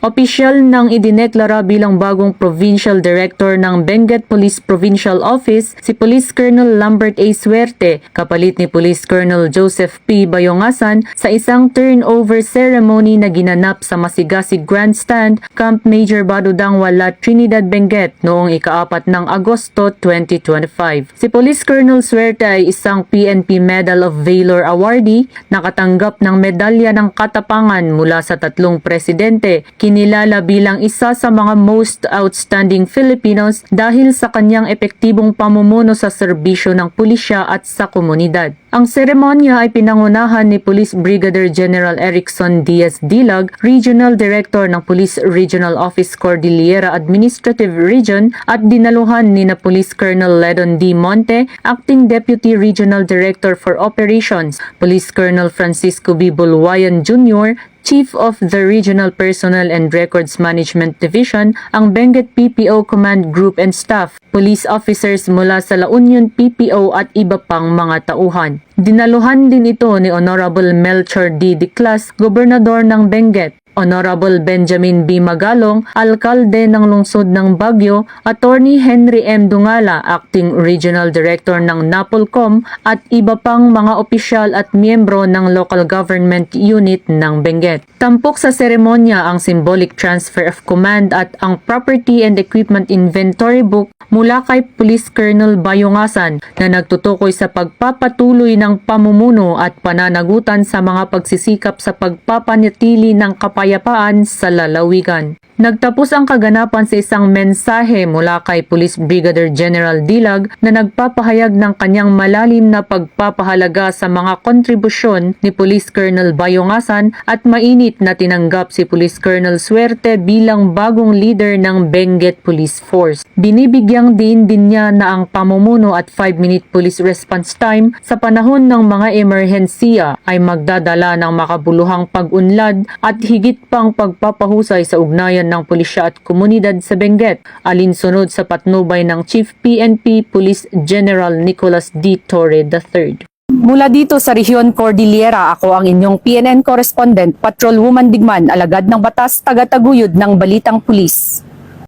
Opisyal nang idineklara bilang bagong Provincial Director ng Benguet Police Provincial Office si Police Colonel Lambert A. Suerte, kapalit ni Police Colonel Joseph P. Bayongasan sa isang turnover ceremony na ginanap sa Masigasig Grandstand, Camp Major Badudang Wala, Trinidad, Benguet noong ika-4 ng Agosto 2025. Si Police Colonel Suerte ay isang PNP Medal of Valor awardee, nakatanggap ng medalya ng katapangan mula sa 3 presidente. Kinilala bilang isa sa mga most outstanding Filipinos dahil sa kanyang epektibong pamumuno sa serbisyo ng pulisya at sa komunidad. Ang seremonya ay pinangunahan ni Police Brigadier General Erickson Diaz Dilag, Regional Director ng Police Regional Office Cordillera Administrative Region, at dinaluhan ni na Police Colonel Ledon D. Monte, Acting Deputy Regional Director for Operations, Police Colonel Francisco B. Bulwayan Jr., Chief of the Regional Personnel and Records Management Division, ang Benguet PPO Command Group and Staff, police officers mula sa La Union PPO at iba pang mga tauhan. Dinaluhan din ito ni Honorable Melchor D. Diclas, Gobernador ng Benguet, Honorable Benjamin B. Magalong, Alkalde ng Lungsod ng Baguio, Attorney Henry M. Dungala, Acting Regional Director ng NAPOLCOM, at iba pang mga opisyal at miyembro ng Local Government Unit ng Benguet. Tampok sa seremonya ang symbolic transfer of command at ang Property and Equipment Inventory Book mula kay Police Colonel Bayongasan na nagtutukoy sa pagpapatuloy ng pamumuno at pananagutan sa mga pagsisikap sa pagpapanatili ng kapayapaan sa lalawigan. Nagtapos ang kaganapan sa isang mensahe mula kay Police Brigadier General Dilag na nagpapahayag ng kanyang malalim na pagpapahalaga sa mga kontribusyon ni Police Colonel Bayongasan at mainit na tinanggap si Police Colonel Suerte bilang bagong leader ng Benguet Police Force. Binibigyang din niya na ang pamumuno at 5-minute police response time sa panahon ng mga emerhensiya ay magdadala ng makabuluhang pag-unlad at higit pang pagpapahusay sa ugnayan ng pulisya at komunidad sa Benguet, alinsunod sa patnubay ng Chief PNP Police General Nicholas D. Torre III. Mula dito sa Rehiyon Cordillera, ako ang inyong PNN correspondent, Patrolwoman Digman, alagad ng batas, taga-taguyod ng Balitang Pulis.